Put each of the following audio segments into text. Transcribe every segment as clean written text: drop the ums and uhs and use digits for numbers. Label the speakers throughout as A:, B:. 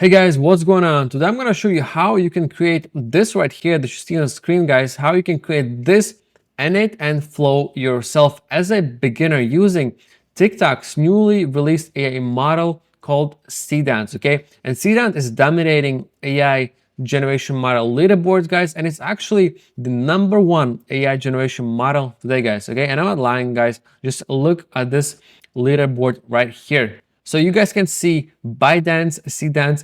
A: Hey guys, what's going on? Today I'm going to show you how you can create this right here that you see on the screen, guys. How you can create this N8N flow yourself as a beginner using TikTok's newly released AI model called Seedance, okay? And Seedance is dominating AI generation model leaderboards, guys, and it's actually the #1 AI generation model today, guys, okay? And I'm not lying, guys. Just look at this leaderboard right here. So you guys can see Seedance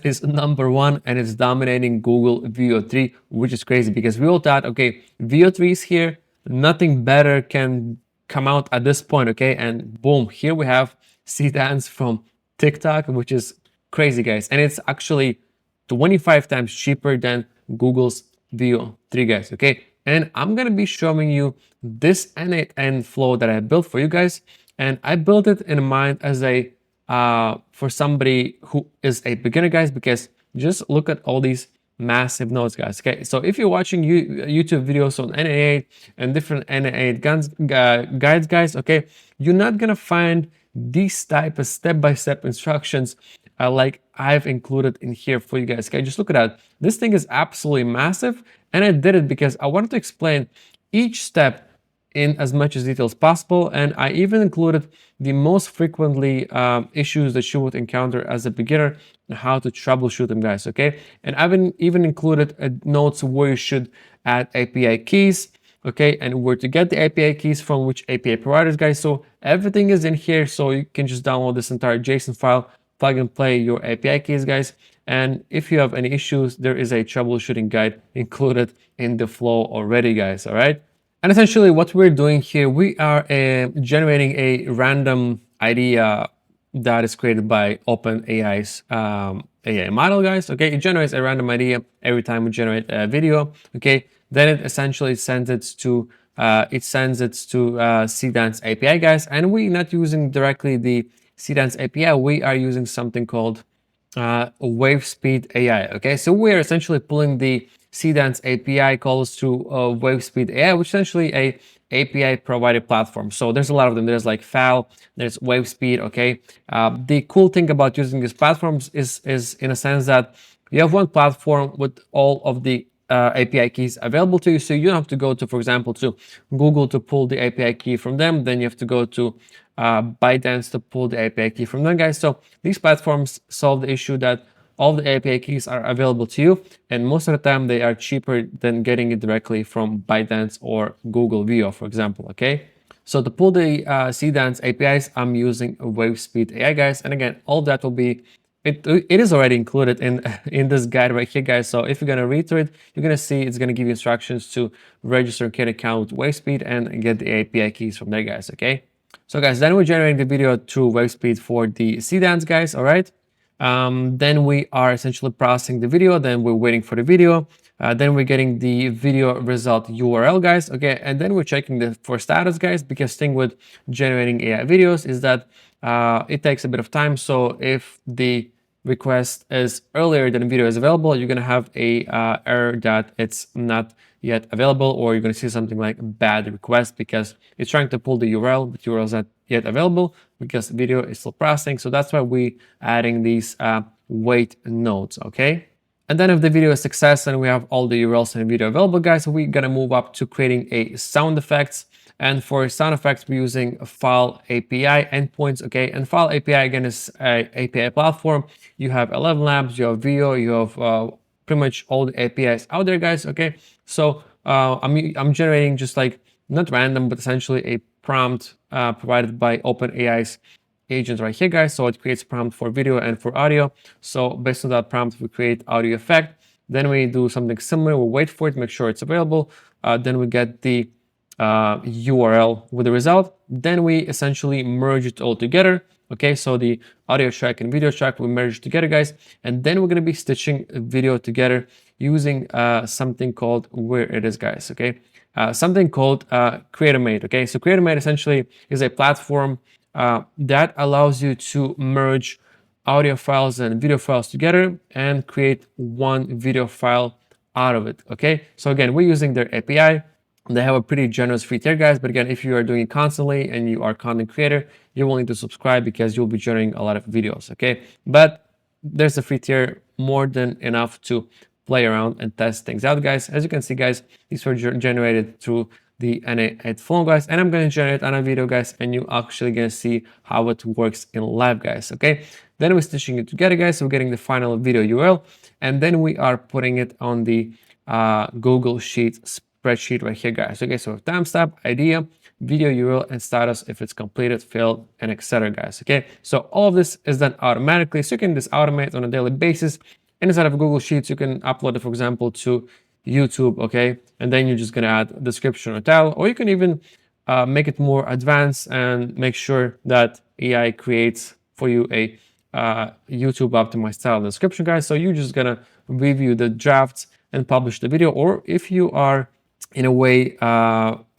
A: is #1 and it's dominating Google VEO3, which is crazy because we all thought, okay, VEO3 is here, nothing better can come out at this point, okay? And boom, here we have Seedance from TikTok, which is crazy, guys. And it's actually 25 times cheaper than Google's VEO3, guys, okay? And I'm gonna be showing you this N8N flow that I built for you guys. And I built it in mind as a for somebody who is a beginner, guys, because just look at all these massive nodes, guys. Okay, so if you're watching YouTube videos on N8 and different N8 guides, guys, okay, you're not gonna find these type of step-by-step instructions like I've included in here for you guys. Okay, just look at that. This thing is absolutely massive, and I did it because I wanted to explain each step in as much as detail as possible, and I even included the most frequently issues that you would encounter as a beginner and how to troubleshoot them, guys, okay? And I've even included notes where you should add API keys, okay, and where to get the API keys from which API providers, guys. So everything is in here, so you can just download this entire JSON file, plug and play your API keys, guys. And if you have any issues, there is a troubleshooting guide included in the flow already, guys, all right? And essentially what we're doing here, we are generating a random idea that is created by OpenAI's AI model, guys. Okay, it generates a random idea every time we generate a video. Okay, then it essentially sends it to Seedance API, guys. And we're not using directly the Seedance API. We are using something called WaveSpeed AI. Okay, so we're essentially pulling the Seedance API calls to WaveSpeed AI, which is essentially a API provided platform. So there's a lot of them. There's like FAL, there's WaveSpeed. Okay, the cool thing about using these platforms is in a sense that you have one platform with all of the API keys available to you. So you don't have to go to, for example, to Google to pull the API key from them. Then you have to go to ByteDance to pull the API key from them, guys. So these platforms solve the issue that all the API keys are available to you, and most of the time they are cheaper than getting it directly from ByteDance or Google VEO, for example, okay? So to pull the Seedance APIs, I'm using WaveSpeed AI, guys. And again, all that will be, it is already included in this guide right here, guys. So if you're gonna read through it, you're gonna see it's gonna give you instructions to register and create an account with WaveSpeed and get the API keys from there, guys, okay? So guys, then we're generating the video through WaveSpeed for the Seedance, guys, all right? Then we are essentially processing the video, then we're waiting for the video, then we're getting the video result URL, guys, okay, and then we're checking for status, guys, because thing with generating AI videos is that it takes a bit of time. So if the request is earlier than the video is available, you're gonna have a error that it's not yet available, or you're gonna see something like bad request because it's trying to pull the URL, but URL is not yet available because the video is still processing. So that's why we're adding these wait nodes, okay? And then if the video is success and we have all the URLs and video available, guys, we're gonna move up to creating a sound effects. And for sound effects, we're using File API endpoints, okay? And File API, again, is a API platform. You have 11 Labs, you have VEO, you have pretty much all the APIs out there, guys, okay? So I'm generating just like, not random, but essentially a prompt provided by OpenAI's agent right here, guys. So it creates prompt for video and for audio. So based on that prompt, we create audio effect. Then we do something similar. We wait for it, make sure it's available. Then we get the URL with the result. Then we essentially merge it all together. Okay, so the audio track and video track we merge together, guys. And then we're going to be stitching video together using something called, where it is, guys, okay? Something called Creator-Mate, okay? So Creator-Mate essentially is a platform that allows you to merge audio files and video files together and create one video file out of it, okay? So again, we're using their API. They have a pretty generous free tier, guys. But again, if you are doing it constantly and you are a content creator, you're willing to subscribe because you'll be generating a lot of videos, okay? But there's a free tier, more than enough to play around and test things out, guys. As you can see, guys, these were generated through the N8N phone, guys, and I'm going to generate on a video, guys, and you actually going to see how it works in live, guys. Okay, then we're stitching it together, guys. So we're getting the final video URL, and then we are putting it on the Google Sheet spreadsheet right here, guys. Okay, so timestamp, idea, video URL, and status if it's completed, failed, and etc., guys. Okay, so all of this is done automatically, so you can just automate on a daily basis. Inside of Google Sheets, you can upload it, for example, to YouTube, okay, and then you're just gonna add a description or title, or you can even make it more advanced and make sure that AI creates for you a YouTube optimized style description, guys. So you're just gonna review the drafts and publish the video, or if you are in a way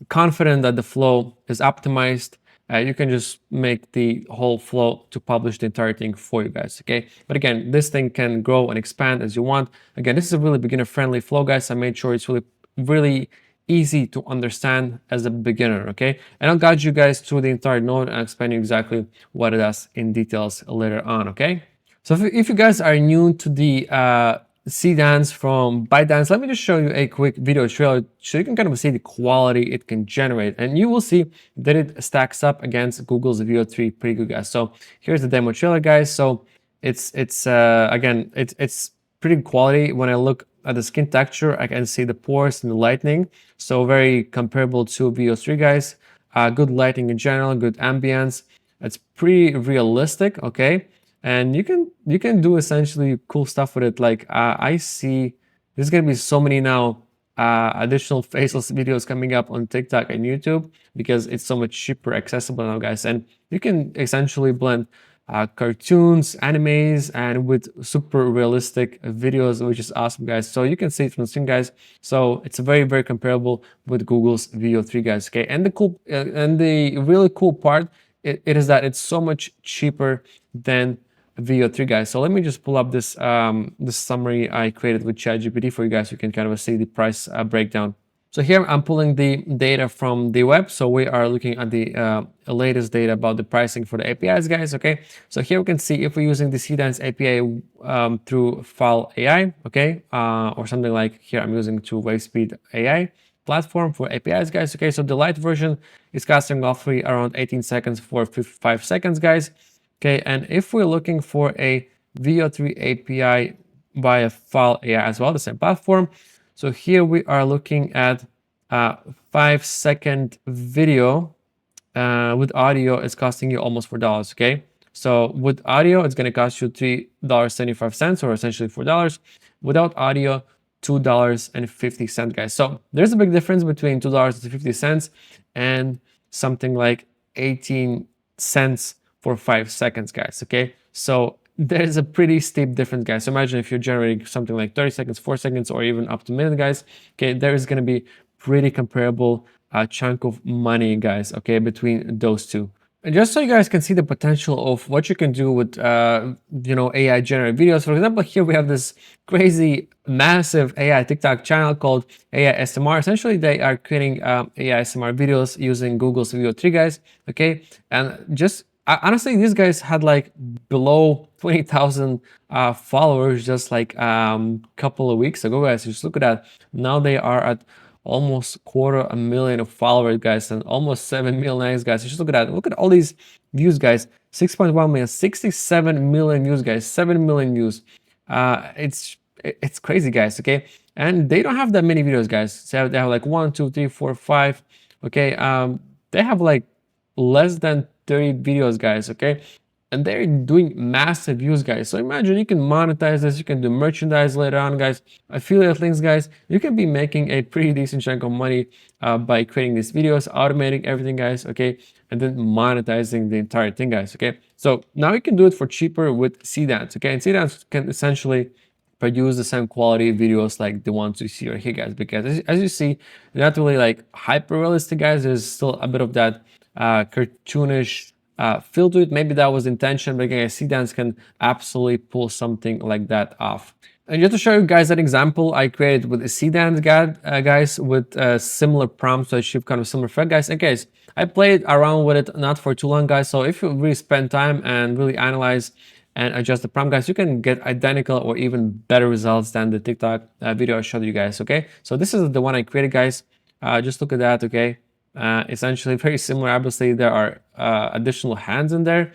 A: confident that the flow is optimized, you can just make the whole flow to publish the entire thing for you guys, okay? But again, this thing can grow and expand as you want. Again, this is a really beginner-friendly flow, guys. I made sure it's really easy to understand as a beginner, okay? And I'll guide you guys through the entire node and explain you exactly what it does in details later on, okay? So if you guys are new to the Seedance from ByteDance, let me just show you a quick video trailer so you can kind of see the quality it can generate, and you will see that it stacks up against Google's VEO3 pretty good, guys. So here's the demo trailer, guys. So it's pretty good quality. When I look at the skin texture, I can see the pores and the lighting, so very comparable to VEO3, guys. Good lighting in general, good ambience. It's pretty realistic, okay? And you can do essentially cool stuff with it. Like I see there's gonna be so many now additional faceless videos coming up on TikTok and YouTube because it's so much cheaper accessible now, guys. And you can essentially blend cartoons, animes, and with super realistic videos, which is awesome, guys. So you can see it from the screen, guys. So it's very comparable with Google's VEO3, guys. Okay, and the really cool part it is that it's so much cheaper than VEO3, guys. So let me just pull up this this summary I created with ChatGPT for you guys. You can kind of see the price breakdown. So here I'm pulling the data from the web. So we are looking at the latest data about the pricing for the APIs, guys. Okay. So here we can see if we're using the Seedance API through File AI, okay, or something like here I'm using through WaveSpeed AI platform for APIs, guys. Okay. So the light version is costing roughly around 18 seconds for 55 seconds, guys. Okay, and if we're looking for a VEO3 API via File AI as well, the same platform. So here we are looking at 5-second video with audio is costing you almost $4, okay? So with audio, it's gonna cost you $3.75 or essentially $4. Without audio, $2.50, guys. So there's a big difference between $2.50 and something like 18 cents for 5 seconds, guys, okay? So there's a pretty steep difference, guys. So imagine if you're generating something like 30 seconds, 4 seconds, or even up to a minute, guys, okay? There is gonna be pretty comparable chunk of money, guys, okay, between those two. And just so you guys can see the potential of what you can do with, you know, AI generated videos. For example, here we have this crazy, massive AI TikTok channel called AI SMR. Essentially, they are creating AI SMR videos using Google's VEO3, guys. Okay, and just honestly, these guys had like below 20,000 followers just like couple of weeks ago, guys. Just look at that. Now they are at almost 250,000 of followers, guys, and almost 7 million likes, guys. Just look at that. Look at all these views, guys. 6.1 million, 67 million views, guys. 7 million views. It's crazy, guys. Okay, and they don't have that many videos, guys. So they have like 1, 2, 3, 4, 5. Okay, they have like less than 30 videos, guys. Okay, and they're doing massive views, guys. So imagine you can monetize this, you can do merchandise later on, guys, affiliate links, guys. You can be making a pretty decent chunk of money by creating these videos, automating everything, guys, okay, and then monetizing the entire thing, guys, okay. So now you can do it for cheaper with Seedance, okay, and Seedance can essentially produce the same quality videos like the ones you see right here, guys, because as you see, they're not really like hyper realistic, guys. There's still a bit of that cartoonish feel to it. Maybe that was intention, but again, Seedance can absolutely pull something like that off. And just to show you guys that example I created with a Seedance, guys, with similar prompts to achieve kind of similar effect, guys. And guys, I played around with it not for too long, guys. So if you really spend time and really analyze and adjust the prompt, guys, you can get identical or even better results than the TikTok video I showed you guys. Okay, so this is the one I created, guys. Just look at that. Okay, essentially very similar. Obviously, there are additional hands in there.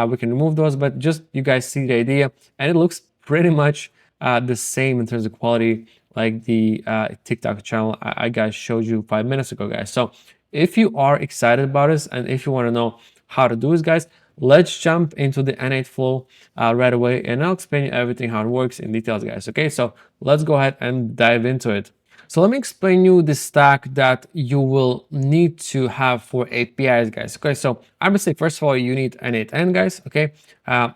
A: We can remove those, but just you guys see the idea, and it looks pretty much the same in terms of quality like the TikTok channel I guys showed you 5 minutes ago, guys. So if you are excited about this and if you want to know how to do this, guys, let's jump into the N8 flow right away, and I'll explain you everything how it works in details, guys. Okay, so let's go ahead and dive into it. So let me explain you the stack that you will need to have for APIs, guys. Okay, so obviously, first of all, you need N8N, guys. Okay,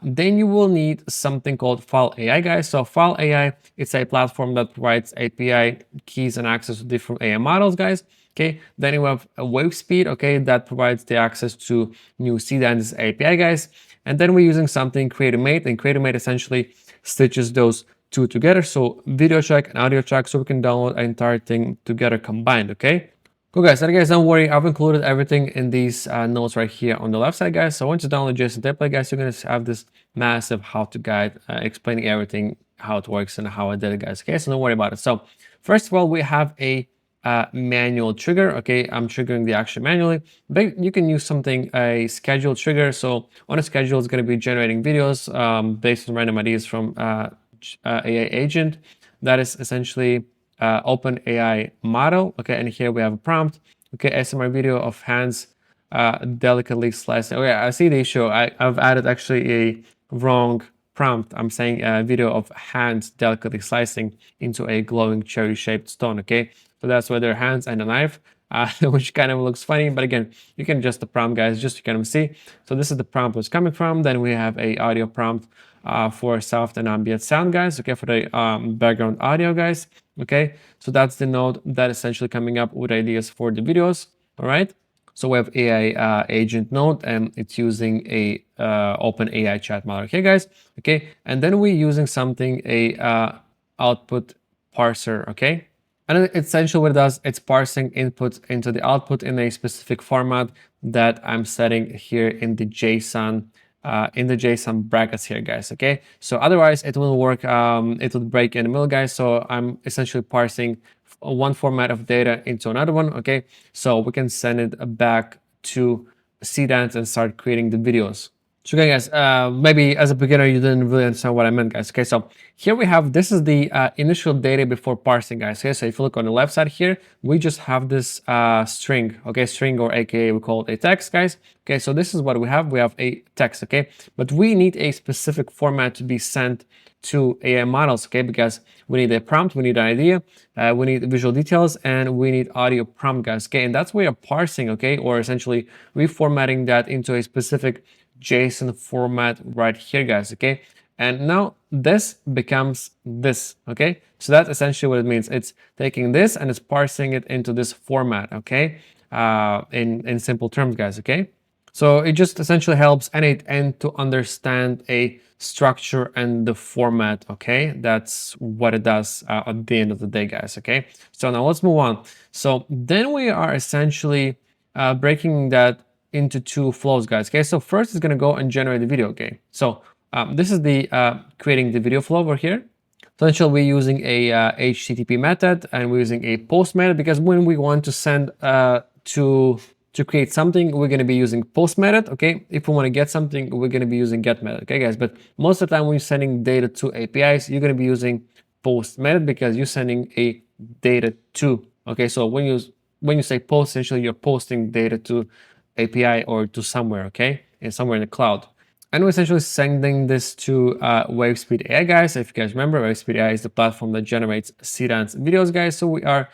A: then you will need something called File AI, guys. So File AI, it's a platform that provides API keys and access to different AI models, guys. Okay, then you have a WaveSpeed, okay, that provides the access to new Seedance API, guys. And then we're using something CreatorMate, and CreatorMate essentially stitches those two together, so video track and audio track, so we can download an entire thing together combined. Okay, cool, guys. And guys, don't worry, I've included everything in these notes right here on the left side, guys. So once you download JSON template, guys, you're gonna have this massive how-to guide explaining everything, how it works and how I did it, guys. Okay, so don't worry about it. So first of all, we have a manual trigger. Okay, I'm triggering the action manually, but you can use something, a schedule trigger. So on a schedule, it's going to be generating videos based on random ideas from AI agent. That is essentially OpenAI model. Okay, and here we have a prompt. Okay, SMR video of hands delicately slicing. Okay, I see the issue. I've added actually a wrong prompt. I'm saying a video of hands delicately slicing into a glowing cherry-shaped stone. Okay, so that's where there are hands and a knife, which kind of looks funny. But again, you can adjust the prompt, guys, just to kind of see. So this is the prompt it's coming from. Then we have a audio prompt for soft and ambient sound, guys. Okay, for the background audio, guys. Okay, so that's the node that essentially coming up with ideas for the videos. All right. So we have AI agent node, and it's using a open AI chat model. Okay, guys. Okay, and then we're using something output parser. Okay, and essentially what it does, it's parsing input into the output in a specific format that I'm setting here in the JSON. In the JSON brackets here, guys. Okay, so otherwise it will work. It will break in the middle, guys. So I'm essentially parsing one format of data into another one. Okay, so we can send it back to Seedance and start creating the videos. So okay, guys, maybe as a beginner you didn't really understand what I meant, guys. Okay, so here we have, this is the initial data before parsing, guys. Okay, so if you look on the left side here, we just have this string. Okay, string, or aka we call it a text, guys. Okay, so this is what we have. We have a text. Okay, but we need a specific format to be sent to AI models. Okay, because we need a prompt, we need an idea, we need visual details, and we need audio prompt, guys. Okay, and that's where you're parsing. Okay, or essentially reformatting that into a specific JSON format right here, guys. Okay, and now this becomes this. Okay, so that's essentially what it means. It's taking this and it's parsing it into this format. Okay, in simple terms, guys. Okay, so it just essentially helps N8N to understand a structure and the format. Okay, that's what it does at the end of the day, guys. Okay, so now let's move on. So then we are essentially breaking that into two flows, guys. Okay, so first it's gonna go and generate the video. Okay, so this is the creating the video flow over here. So essentially we're using a HTTP method, and we're using a post method, because when we want to send to create something, we're going to be using post method. Okay, if we want to get something, we're going to be using get method. Okay, guys, but most of the time when you're sending data to APIs, you're going to be using post method, because you're sending a data to. Okay, so when you say post, essentially you're posting data to API or to somewhere. Okay, and somewhere in the cloud. And we're essentially sending this to WaveSpeed AI, guys. If you guys remember, WaveSpeed AI is the platform that generates Seedance videos, guys. So we are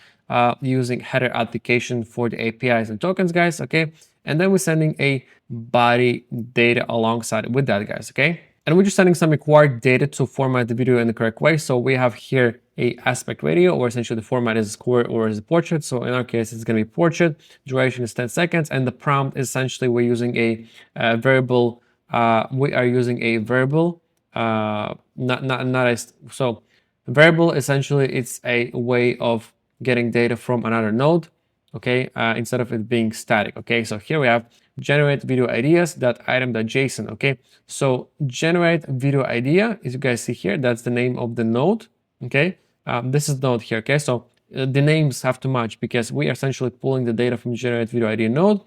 A: using header application for the APIs and tokens, guys. Okay, and then we're sending a body data alongside with that, guys. Okay, and we're just sending some required data to format the video in the correct way. So we have here a aspect ratio, or essentially the format is square or is a portrait. So in our case, it's going to be portrait. Duration is 10 seconds, and the prompt is essentially we're using a variable. We are using a variable, so variable essentially it's a way of getting data from another node. Okay, instead of it being static. Okay, so here we have generate video ideas that item.json. Okay, so generate video idea, as you guys see here, that's the name of the node. Okay, this is node here. Okay, so the names have to match because we are essentially pulling the data from generate video idea node,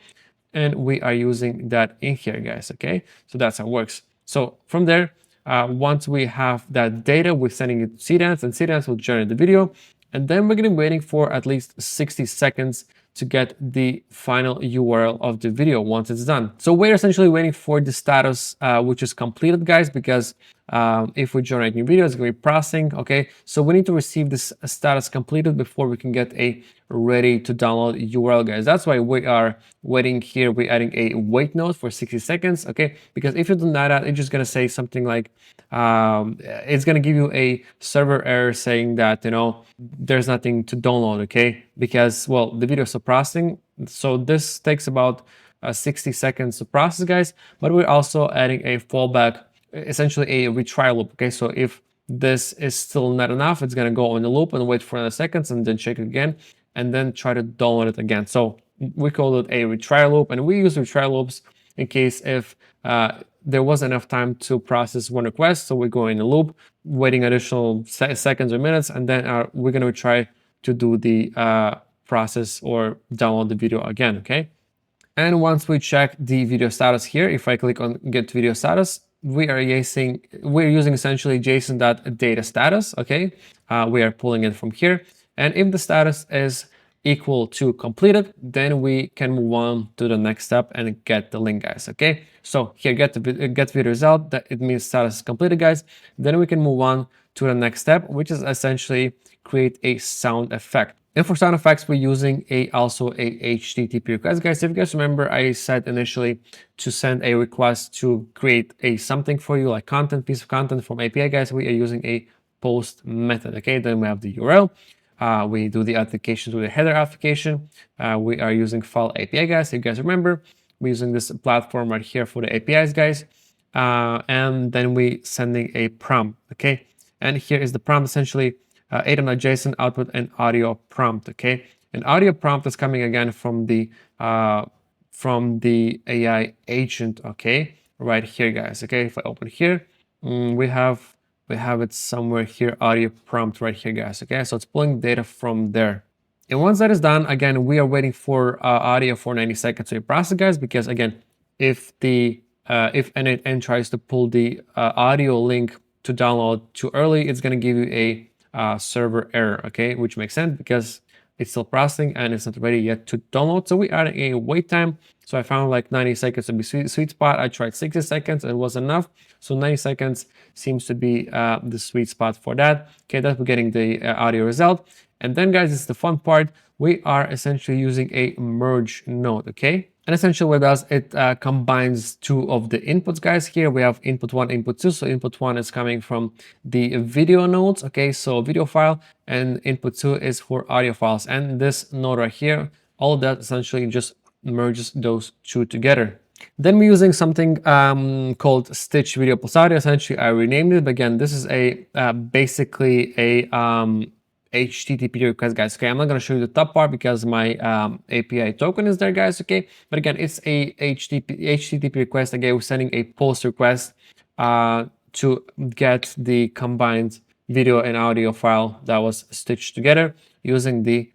A: and we are using that in here, guys. Okay, so that's how it works. So from there, once we have that data, we're sending it to Seedance, and Seedance will generate the video, and then we're going to be waiting for at least 60 seconds to get the final URL of the video once it's done. So we're essentially waiting for the status, which is completed, guys, because if we generate new videos, it's going to be processing. Okay, so we need to receive this status completed before we can get a ready to download URL, guys. That's why we are waiting here. We're adding a wait node for 60 seconds. Okay, because if you do that, it's just going to say something like it's going to give you a server error saying that, you know, there's nothing to download. Okay, because, well, the video is processing, so this takes about 60 seconds to process, guys. But we're also adding a fallback, essentially a retry loop. Okay, so if this is still not enough, it's going to go on the loop and wait for another seconds and then check again and then try to download it again. So we call it a retry loop, and we use retry loops in case if there wasn't enough time to process one request. So we go in a loop, waiting additional seconds or minutes, and then we're going to try to do the process or download the video again. Okay, and once we check the video status here, if I click on get video status, we're using essentially JSON.data status. Okay, we are pulling it from here, and if the status is equal to completed, then we can move on to the next step and get the link, guys. Okay, so here get video result, that it means status is completed, guys. Then we can move on to the next step, which is essentially create a sound effect. And for sound effects, we're using also a HTTP request, guys. If you guys remember, I said initially to send a request to create a something for you, like piece of content from API, guys. We are using a post method. Okay, then we have the URL. We do the application to the header application. We are using file API, guys. If you guys remember, we're using this platform right here for the APIs, guys. And then we sending a prompt. Okay, and here is the prompt, essentially. Atom.json output and audio prompt. Okay, and audio prompt is coming again from the AI agent. Okay, right here, guys. Okay, if I open here, we have it somewhere here, audio prompt right here, guys. Okay, so it's pulling data from there. And once that is done, again, we are waiting for audio for 90 seconds to process, guys, because again, if N8N tries to pull the audio link to download too early, it's going to give you a server error. Okay, which makes sense because it's still processing and it's not ready yet to download. So we added a wait time. So I found like 90 seconds to be sweet spot. I tried 60 seconds, it was enough. So 90 seconds seems to be the sweet spot for that. Okay, that's we're getting the audio result. And then, guys, it's the fun part. We are essentially using a merge node. Okay, and essentially what it does, it combines two of the inputs, guys. Here we have input 1, input 2. So input 1 is coming from the video nodes. Okay, so video file, and input 2 is for audio files. And this node right here, all of that essentially just merges those two together. Then we're using something called stitch video plus audio. Essentially, I renamed it, but again, this is a basically a HTTP request, guys. Okay, I'm not going to show you the top part because my API token is there, guys. Okay, but again, it's a HTTP request. Again, we're sending a post request to get the combined video and audio file that was stitched together using the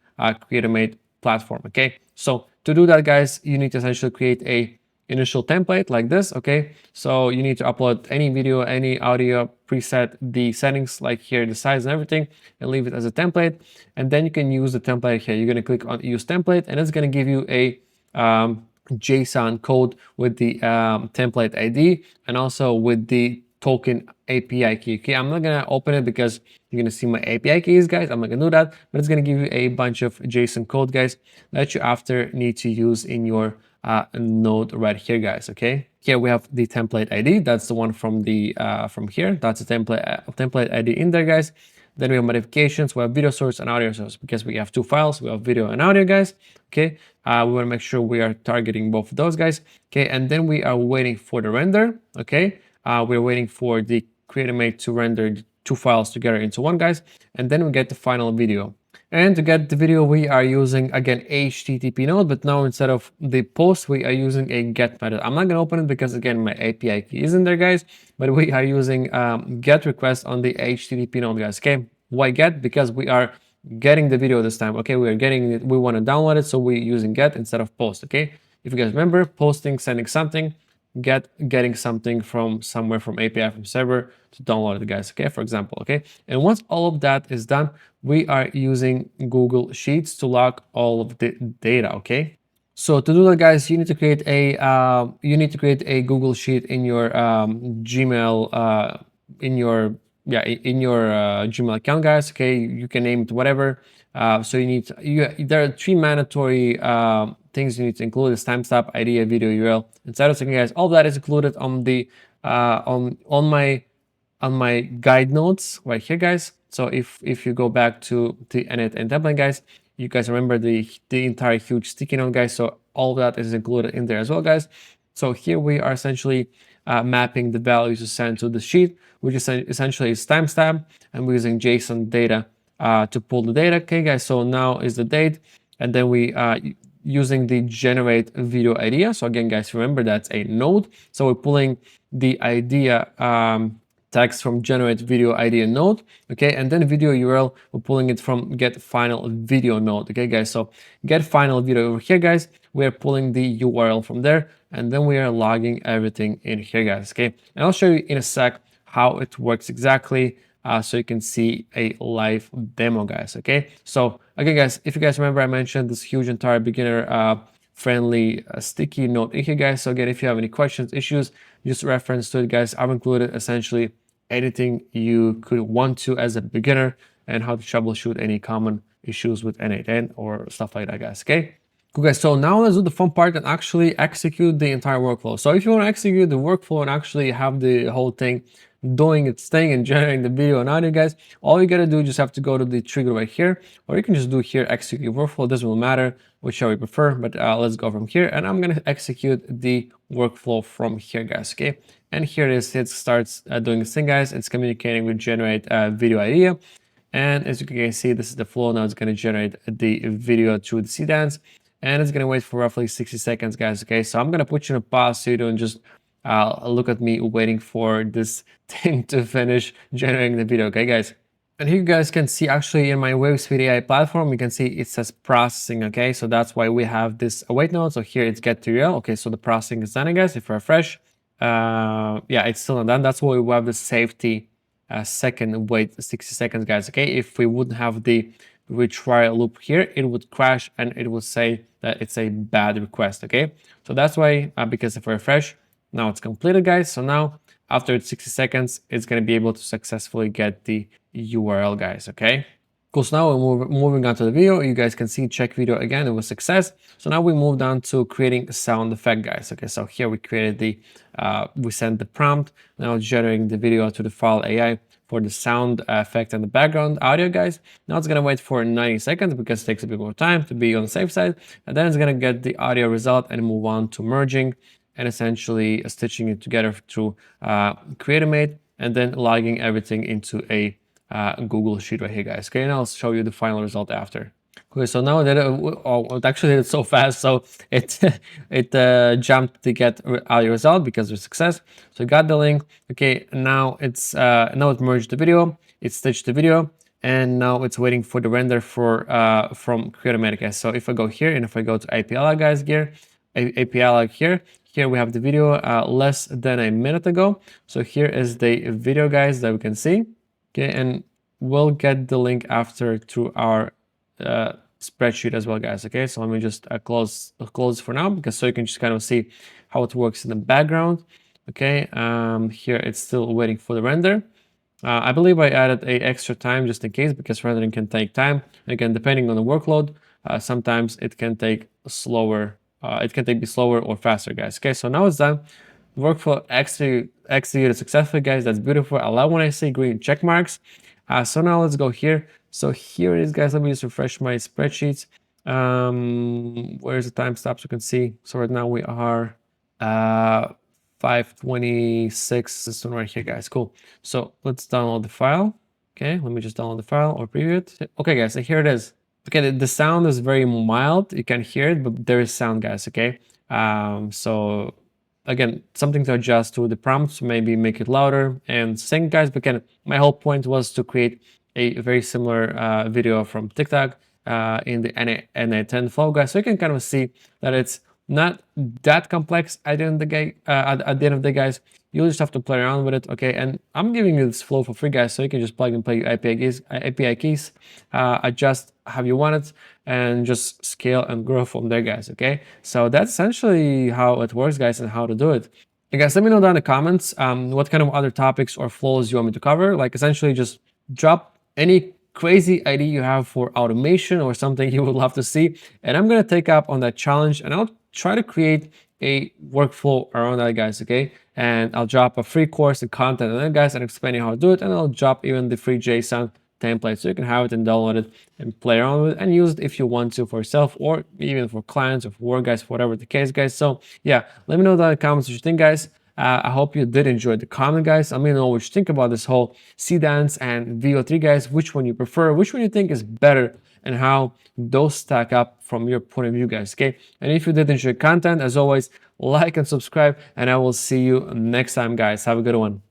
A: Creator-Made platform. Okay, so to do that, guys, you need to essentially create a initial template like this. Okay, so you need to upload any video, any audio, preset the settings like here, the size and everything, and leave it as a template. And then you can use the template here. You're going to click on use template, and it's going to give you a JSON code with the template ID and also with the token API key. Okay, I'm not gonna open it because you're gonna see my API keys, guys. I'm not gonna do that, but it's gonna give you a bunch of JSON code, guys, that you after need to use in your node right here, guys. Okay, here we have the template ID. That's the one from the from here. That's a template ID in there, guys. Then we have modifications. We have video source and audio source because we have two files. We have video and audio, guys. Okay, we want to make sure we are targeting both of those, guys. Okay, and then we are waiting for the render. Okay, we're waiting for the Creator-Made to render the two files together into one, guys, and then we get the final video. And to get the video, we are using, again, HTTP node, but now instead of the post, we are using a get method. I'm not going to open it because, again, my API key isn't there, guys, but we are using get request on the HTTP node, guys, okay? Why get? Because we are getting the video this time, okay? We are getting it, we want to download it, so we're using get instead of post, okay? If you guys remember, posting, sending something, getting something from somewhere, from API, from server, to download it, guys, okay, for example, okay? And once all of that is done, we are using Google Sheets to log all of the data, okay? So to do that, guys, you need to create a Google Sheet in your Gmail, in your Gmail account, guys, okay? You can name it whatever. So there are three mandatory things you need to include: is timestamp, idea, video URL, and status. Okay, guys, all that is included on the on my guide notes right here, guys. So if you go back to the N8N template, guys, you guys remember the entire huge sticky note, guys. So all that is included in there as well, guys. So here we are essentially mapping the values to send to the sheet, which is essentially is timestamp, and we're using JSON data to pull the data. Okay, guys. So now is the date, and then we using the generate video idea. So again, guys, remember that's a node. So we're pulling the idea text from generate video idea node, okay, and then video URL, we're pulling it from get final video node, okay, guys. So get final video over here, guys, we're pulling the URL from there, and then we are logging everything in here, guys, okay. And I'll show you in a sec how it works exactly, so you can see a live demo, guys, okay. So again, guys, if you guys remember, I mentioned this huge entire beginner friendly sticky note in here, guys. So again, if you have any questions, issues, just reference to it, guys. I've included essentially anything you could want to as a beginner, and how to troubleshoot any common issues with N8N or stuff like that, guys, okay? Cool, guys. So now let's do the fun part and actually execute the entire workflow. So if you want to execute the workflow and actually have the whole thing doing its thing and generating the video and audio, guys, all you gotta do, just have to go to the trigger right here, or you can just do here execute workflow. It doesn't really matter whichever you prefer, but let's go from here, and I'm gonna execute the workflow from here, guys, okay. And here it is. It starts doing this thing, guys. It's communicating with generate video idea, and as you can see, this is the flow. Now it's going to generate the video through the Seedance, and it's going to wait for roughly 60 seconds, guys, okay. So I'm going to put you in a pause so you don't just look at me waiting for this thing to finish generating the video, okay, guys. And here you guys can see, actually, in my WaveSpeed AI platform, you can see it says processing, okay. So that's why we have this await node. So here it's get to URL, okay. So the processing is done, guys. If we refresh, yeah, it's still not done. That's why we have the safety second wait 60 seconds, guys, okay. If we wouldn't have the retry loop here, it would crash and it would say that it's a bad request, okay. So that's why, because if we refresh, now it's completed, guys. So now after 60 seconds, it's going to be able to successfully get the URL, guys, okay. Cool. So now we're moving on to the video. You guys can see check video again. It was success. So now we moved on to creating a sound effect, guys. Okay. So here we created the, we sent the prompt. Now it's generating the video to the file AI for the sound effect and the background audio, guys. Now it's going to wait for 90 seconds because it takes a bit more time to be on the safe side. And then it's going to get the audio result and move on to merging and essentially stitching it together through Creator-Mate, and then logging everything into a Google Sheet right here, guys. Okay, and I'll show you the final result after. Okay, so now that it actually did it so fast, so it jumped to get audio result because of success. So it got the link. Okay, now it's now it merged the video, it stitched the video, and now it's waiting for the render for from Creator-Mate, guys. So if I go here and if I go to API, guys, here, API here. Here we have the video less than a minute ago. So here is the video, guys, that we can see. Okay, and we'll get the link after through our spreadsheet as well, guys. Okay, so let me just close for now, because so you can just kind of see how it works in the background. Okay, here it's still waiting for the render. I believe I added a extra time just in case, because rendering can take time. Again, depending on the workload, sometimes it can take slower. It can be slower or faster, guys. Okay, so now it's done. Workflow executed successfully, guys. That's beautiful. I love when I see green check marks. So now let's go here. So here it is, guys. Let me just refresh my spreadsheets. Where's the timestamps? You can see. So right now we are 5:26. This one right here, guys. Cool. So let's download the file. Okay, let me just download the file or preview it. Okay, guys, so here it is. Okay, the sound is very mild. You can hear it, but there is sound, guys. Okay, so again, something to adjust to the prompts, maybe make it louder and sing, guys. But again, my whole point was to create a very similar video from TikTok in the N8N flow, guys, so you can kind of see that it's not that complex at the end of the day. At the end of the day, guys, you just have to play around with it, okay? And I'm giving you this flow for free, guys, so you can just plug and play your API keys, adjust how you want it, and just scale and grow from there, guys, okay? So that's essentially how it works, guys, and how to do it. Hey guys, let me know down in the comments what kind of other topics or flows you want me to cover. Like, essentially just drop any crazy idea you have for automation or something you would love to see, and I'm going to take up on that challenge, and I'll try to create a workflow around that, guys, okay? And I'll drop a free course and content on that, guys, and explaining how to do it, and I'll drop even the free JSON template so you can have it and download it and play around with it and use it if you want to for yourself, or even for clients or for work, guys, whatever the case, guys. So yeah, let me know down in the comments what you think, guys. I hope you did enjoy the comment, guys. Let me know what you think about this whole Seedance and VEO3, guys. Which one you prefer, which one you think is better, and how those stack up from your point of view, guys, okay? And if you did enjoy content, as always, like and subscribe, and I will see you next time, guys. Have a good one.